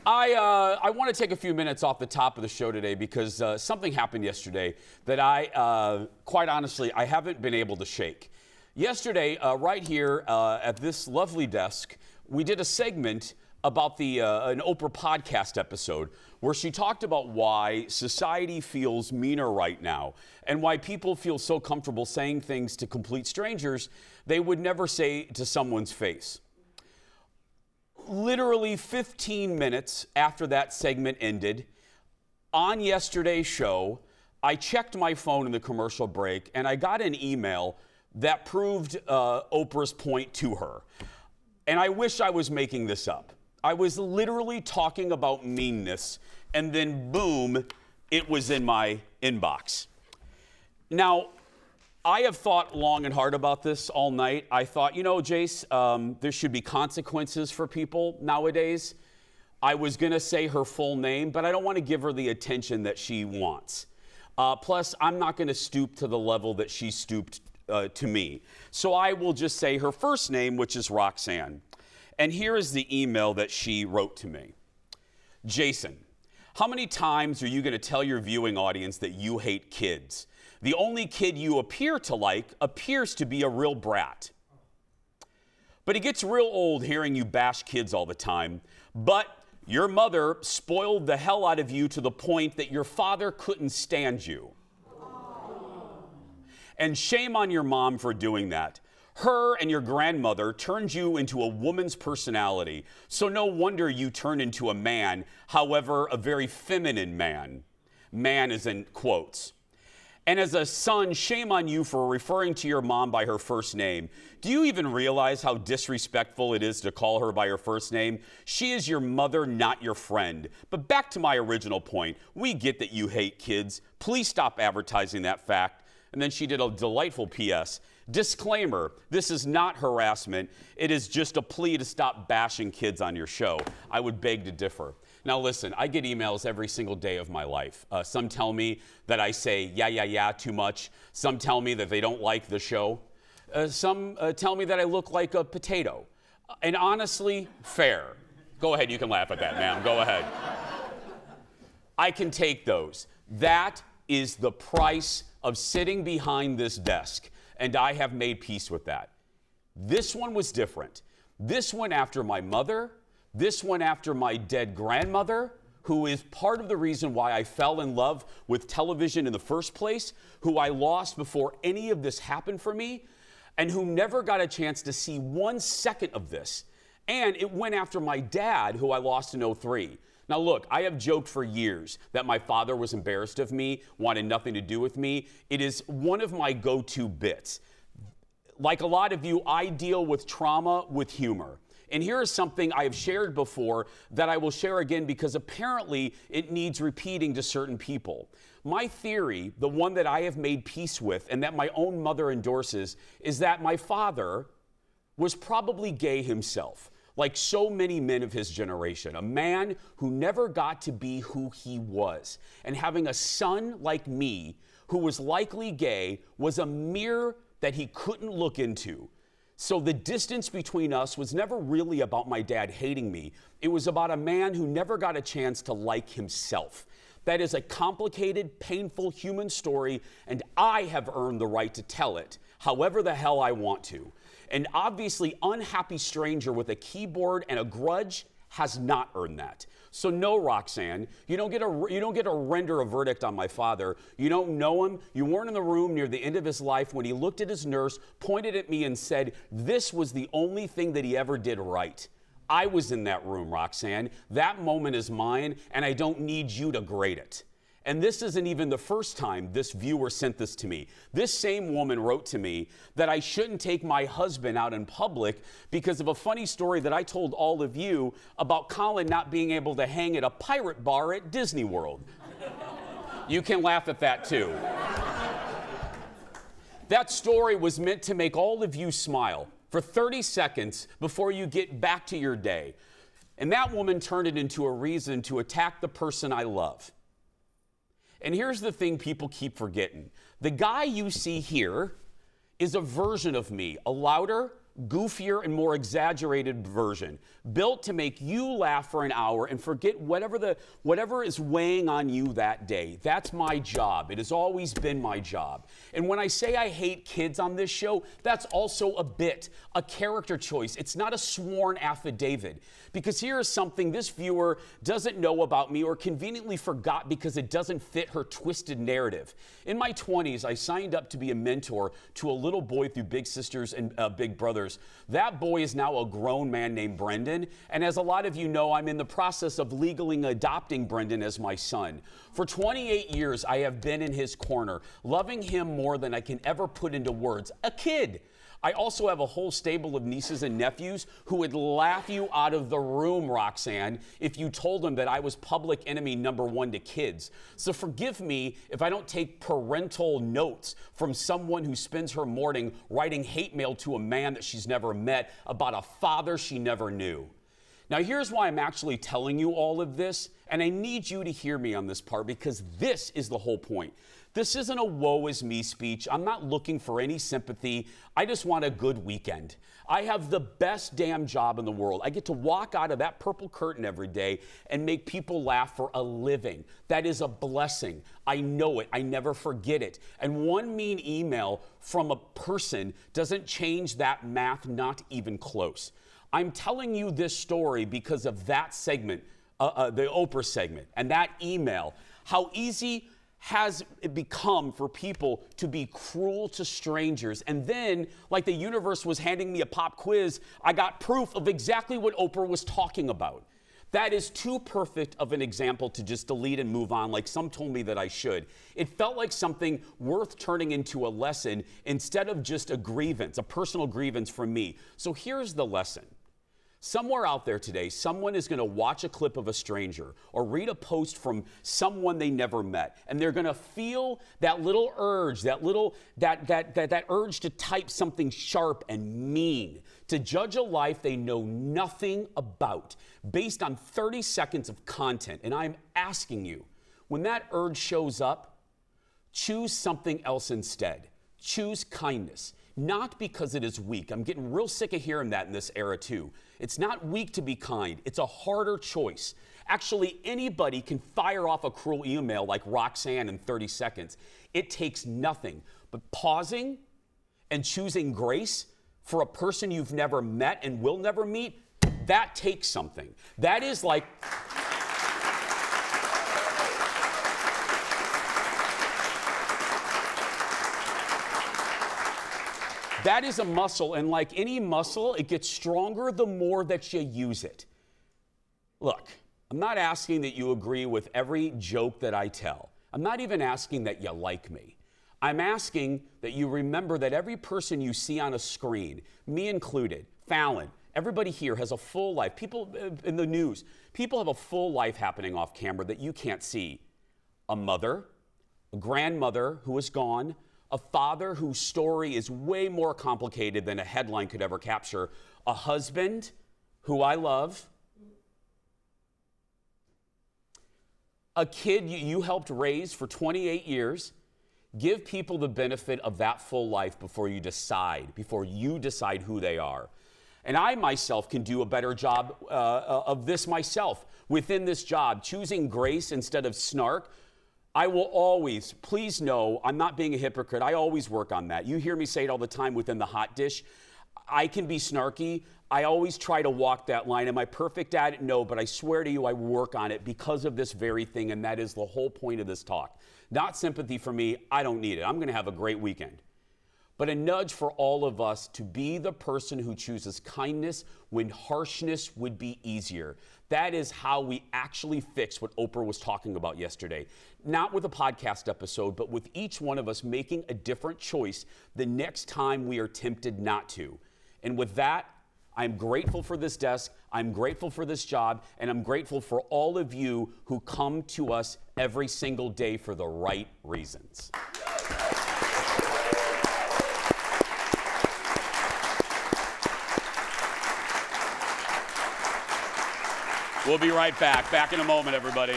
I want to take a few minutes off the top of the show today because something happened yesterday that quite honestly, I haven't been able to shake. Yesterday, right here at this lovely desk, we did a segment about an Oprah podcast episode where she talked about why society feels meaner right now and why people feel so comfortable saying things to complete strangers they would never say to someone's face. Literally 15 minutes after that segment ended, on yesterday's show, I checked my phone in the commercial break and I got an email that proved Oprah's point to her. And I wish I was making this up. I was literally talking about meanness, and then boom, it was in my inbox. Now, I have thought long and hard about this all night. I thought, you know, Jace, there should be consequences for people nowadays. I was going to say her full name, but I don't want to give her the attention that she wants. Plus, I'm not going to stoop to the level that she stooped to me. So I will just say her first name, which is Roxanne. And here is the email that she wrote to me. Jason, how many times are you going to tell your viewing audience that you hate kids? The only kid you appear to like appears to be a real brat. But it gets real old hearing you bash kids all the time. But your mother spoiled the hell out of you to the point that your father couldn't stand you. And shame on your mom for doing that. Her and your grandmother turned you into a woman's personality, so no wonder you turn into a man, however, a very feminine man. Man is in quotes. And as a son, shame on you for referring to your mom by her first name. Do you even realize how disrespectful it is to call her by her first name? She is your mother, not your friend. But back to my original point, we get that you hate kids. Please stop advertising that fact. And then she did a delightful PS. Disclaimer, this is not harassment. It is just a plea to stop bashing kids on your show. I would beg to differ. Now listen, I get emails every single day of my life. Some tell me that I say yeah too much. Some tell me that they don't like the show. Some tell me that I look like a potato. And honestly, fair. Go ahead, you can laugh at that, ma'am. Go ahead. I can take those. That is the price of sitting behind this desk. And I have made peace with that. This one was different. This one after my mother, this one after my dead grandmother, who is part of the reason why I fell in love with television in the first place, who I lost before any of this happened for me, and who never got a chance to see 1 second of this. And it went after my dad, who I lost in '03. Now look, I have joked for years that my father was embarrassed of me, wanted nothing to do with me. It is one of my go-to bits. Like a lot of you, I deal with trauma with humor. And here is something I have shared before that I will share again because apparently it needs repeating to certain people. My theory, the one that I have made peace with and that my own mother endorses, is that my father was probably gay himself. Like so many men of his generation, a man who never got to be who he was. And having a son like me, who was likely gay, was a mirror that he couldn't look into. So the distance between us was never really about my dad hating me. It was about a man who never got a chance to like himself. That is a complicated, painful human story, and I have earned the right to tell it however the hell I want to. An obviously unhappy stranger with a keyboard and a grudge has not earned that. So no, Roxanne, you don't get to render a verdict on my father. You don't know him. You weren't in the room near the end of his life when he looked at his nurse, pointed at me and said, this was the only thing that he ever did right. I was in that room, Roxanne. That moment is mine, and I don't need you to grade it. And this isn't even the first time this viewer sent this to me. This same woman wrote to me that I shouldn't take my husband out in public because of a funny story that I told all of you about Colin not being able to hang at a pirate bar at Disney World. You can laugh at that too. That story was meant to make all of you smile for 30 seconds before you get back to your day. And that woman turned it into a reason to attack the person I love. And here's the thing people keep forgetting. The guy you see here is a version of me, a louder, goofier and more exaggerated version, built to make you laugh for an hour and forget whatever is weighing on you that day. That's my job. It has always been my job. And when I say I hate kids on this show, that's also a bit, a character choice. It's not a sworn affidavit. Because here is something this viewer doesn't know about me or conveniently forgot because it doesn't fit her twisted narrative. In my 20s, I signed up to be a mentor to a little boy through Big Sisters and Big Brothers. That boy is now a grown man named Brendan, and as a lot of you know, I'm in the process of legally adopting Brendan as my son. For 28 years, I have been in his corner, loving him more than I can ever put into words. A kid. I also have a whole stable of nieces and nephews who would laugh you out of the room, Roxanne, if you told them that I was public enemy #1 to kids. So forgive me if I don't take parental notes from someone who spends her morning writing hate mail to a man that she's never met about a father she never knew. Now, here's why I'm actually telling you all of this, and I need you to hear me on this part because this is the whole point. This isn't a woe is me speech. I'm not looking for any sympathy. I just want a good weekend. I have the best damn job in the world. I get to walk out of that purple curtain every day and make people laugh for a living. That is a blessing. I know it. I never forget it. And one mean email from a person doesn't change that math, not even close. I'm telling you this story because of that segment, the Oprah segment, and that email, how easy has it become for people to be cruel to strangers. And then, like the universe was handing me a pop quiz, I got proof of exactly what Oprah was talking about. That is too perfect of an example to just delete and move on like some told me that I should. It felt like something worth turning into a lesson instead of just a grievance, a personal grievance from me. So here's the lesson. Somewhere out there today, someone is going to watch a clip of a stranger or read a post from someone they never met, and they're going to feel that little urge, that urge to type something sharp and mean, to judge a life they know nothing about based on 30 seconds of content. And I'm asking you, when that urge shows up, choose something else instead. Choose kindness. Not because it is weak. I'm getting real sick of hearing that in this era too. It's not weak to be kind. It's a harder choice. Actually, anybody can fire off a cruel email like Roxanne in 30 seconds. It takes nothing but pausing and choosing grace for a person you've never met and will never meet. That takes something. That is like... That is a muscle, and like any muscle, it gets stronger the more that you use it. Look, I'm not asking that you agree with every joke that I tell. I'm not even asking that you like me. I'm asking that you remember that every person you see on a screen, me included, Fallon, everybody here has a full life. People in the news, people have a full life happening off camera that you can't see. A mother, a grandmother who is gone, a father whose story is way more complicated than a headline could ever capture, a husband who I love, a kid you helped raise for 28 years. Give people the benefit of that full life before you decide who they are. And I myself can do a better job of this myself within this job, choosing grace instead of snark. I will always, please know, I'm not being a hypocrite. I always work on that. You hear me say it all the time within the hot dish. I can be snarky. I always try to walk that line. Am I perfect at it? No, but I swear to you, I work on it because of this very thing, and that is the whole point of this talk. Not sympathy for me. I don't need it. I'm going to have a great weekend. But a nudge for all of us to be the person who chooses kindness when harshness would be easier. That is how we actually fix what Oprah was talking about yesterday. Not with a podcast episode, but with each one of us making a different choice the next time we are tempted not to. And with that, I'm grateful for this desk, I'm grateful for this job, and I'm grateful for all of you who come to us every single day for the right reasons. We'll be right back. Back in a moment, everybody.